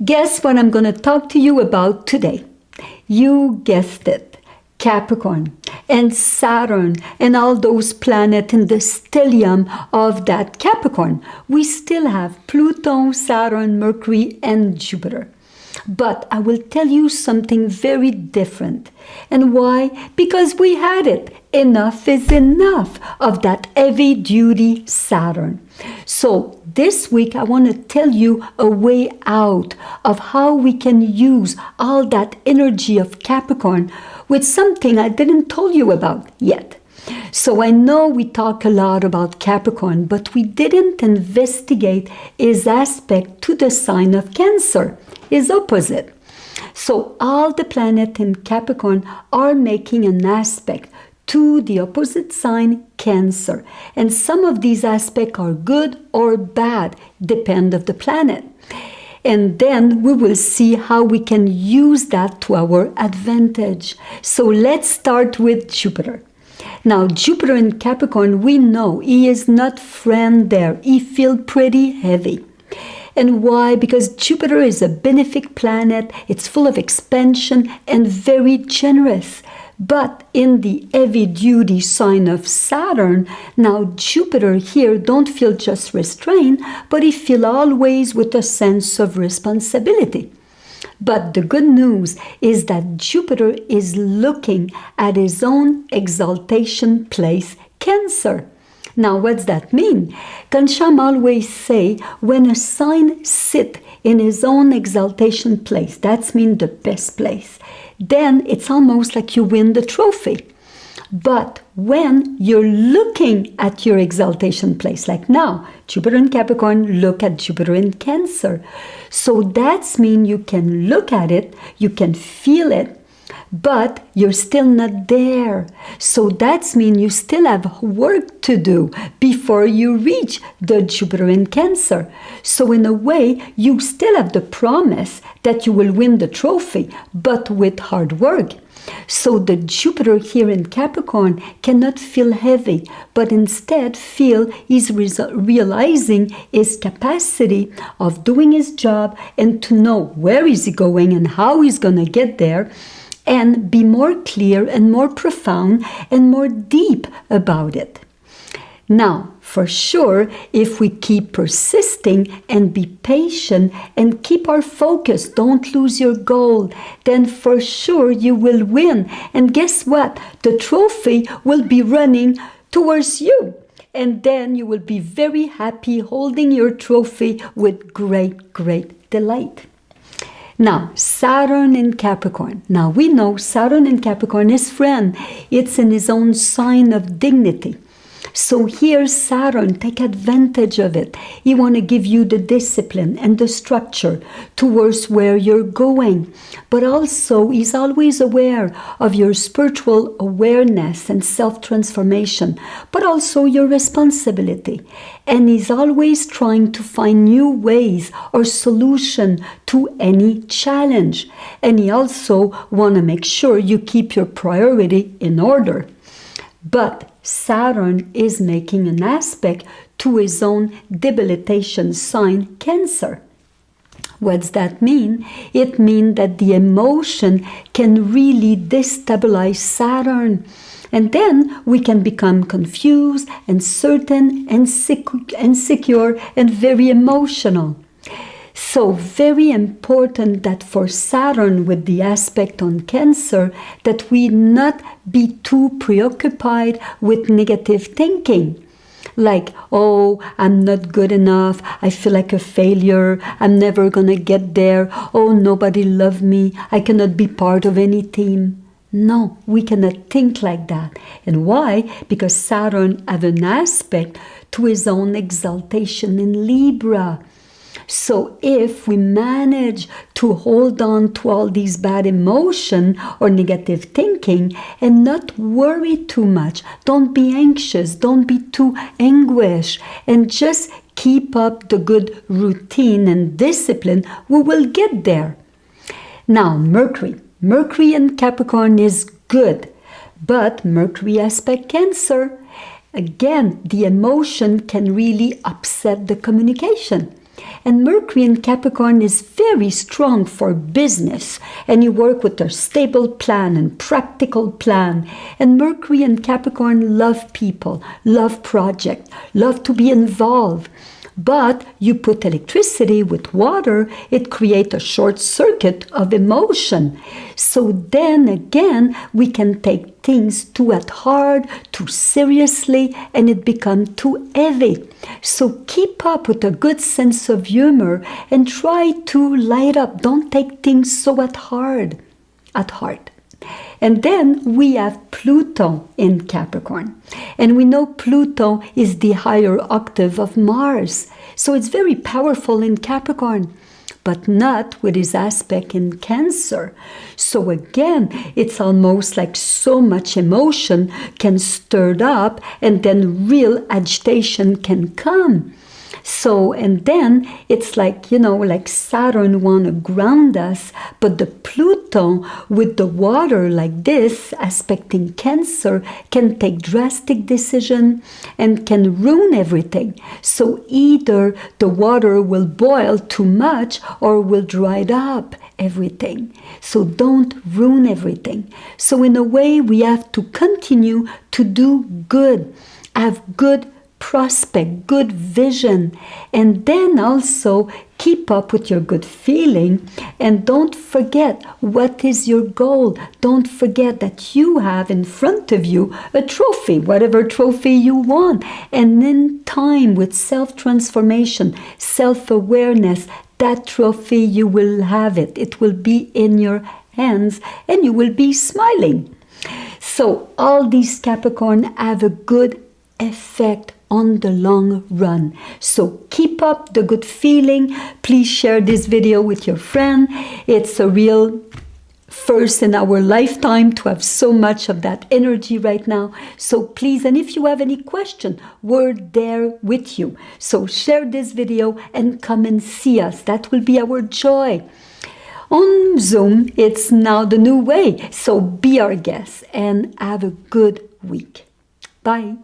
Guess what I'm going to talk to you about today? You guessed it, Capricorn and Saturn and all those planets in the stellium of that Capricorn. We still have Pluto, Saturn, Mercury, and Jupiter. But I will tell you something very different. And why? Because we had it. Enough is enough of that heavy-duty Saturn. So this week I want to tell you a way out of how we can use all that energy of Capricorn with something I didn't tell you about yet. So I know we talk a lot about Capricorn, but we didn't investigate his aspect to the sign of Cancer, his opposite. So all the planets in Capricorn are making an aspect to the opposite sign, Cancer. And some of these aspects are good or bad, depend of the planet. And then we will see how we can use that to our advantage. So let's start with Jupiter. Now, Jupiter in Capricorn, we know he is not friend there. He feels pretty heavy. And why? Because Jupiter is a benefic planet. It's full of expansion and very generous. But in the heavy-duty sign of Saturn, now Jupiter here don't feel just restrained, but he feels always with a sense of responsibility. But the good news is that Jupiter is looking at his own exaltation place, Cancer. Now, what's that mean? Kansham always say, when a sign sit in his own exaltation place, that's mean the best place, then it's almost like you win the trophy. But when you're looking at your exaltation place, like now, Jupiter in Capricorn, look at Jupiter in Cancer. So that's mean you can look at it, you can feel it, but you're still not there. So that's mean you still have work to do before you reach the Jupiter in Cancer. So in a way, you still have the promise that you will win the trophy, but with hard work. So the Jupiter here in Capricorn cannot feel heavy, but instead feel he's realizing his capacity of doing his job and to know where is he going and how he's going to get there, and be more clear and more profound and more deep about it. Now, for sure, if we keep persisting and be patient and keep our focus, don't lose your goal, then for sure you will win. And guess what? The trophy will be running towards you. And then you will be very happy holding your trophy with great, great delight. Now, Saturn in Capricorn. Now, we know Saturn in Capricorn is friend. It's in his own sign of dignity. So here, Saturn, take advantage of it. He want to give you the discipline and the structure towards where you're going. But also, he's always aware of your spiritual awareness and self-transformation, but also your responsibility. And he's always trying to find new ways or solution to any challenge. And he also want to make sure you keep your priority in order. But Saturn is making an aspect to his own debilitation sign, Cancer. What's that mean? It means that the emotion can really destabilize Saturn. And then we can become confused, uncertain, insecure, and very emotional. So very important that for Saturn with the aspect on Cancer, that we not be too preoccupied with negative thinking. Like, oh, I'm not good enough, I feel like a failure, I'm never gonna get there, oh, nobody loves me, I cannot be part of any team. No, we cannot think like that. And why? Because Saturn has an aspect to his own exaltation in Libra. So if we manage to hold on to all these bad emotion or negative thinking and not worry too much, don't be anxious, don't be too anguished, and just keep up the good routine and discipline, we will get there. Now, Mercury. Mercury in Capricorn is good, but Mercury aspect Cancer, again, the emotion can really upset the communication. And Mercury in Capricorn is very strong for business, and you work with a stable plan and practical plan. And Mercury in Capricorn love people, love project, love to be involved. But you put electricity with water, it creates a short circuit of emotion. So then again, we can take things too at heart, too seriously, and it becomes too heavy. So keep up with a good sense of humor and try to light up. Don't take things so at heart. And then we have Pluto in Capricorn. And we know Pluto is the higher octave of Mars. So it's very powerful in Capricorn, but not with his aspect in Cancer. So again, it's almost like so much emotion can stir up, and then real agitation can come. So, and then it's like, like Saturn want to ground us, but the Pluto with the water like this, aspecting Cancer, can take drastic decision and can ruin everything. So either the water will boil too much or will dry up everything. So don't ruin everything. So in a way, we have to continue to do good, have good prospect, good vision, and then also keep up with your good feeling, and don't forget what is your goal. Don't forget that you have in front of you a trophy, whatever trophy you want, and in time with self-transformation, self-awareness, that trophy, you will have it. It will be in your hands and you will be smiling. So all these Capricorn have a good effect on the long run. So keep up the good feeling. Please share this video with your friend. It's a real first in our lifetime to have so much of that energy right now. So please, and if you have any question, we're there with you. So share this video and come and see us. That will be our joy. On Zoom, it's now the new way. So be our guest and have a good week. Bye.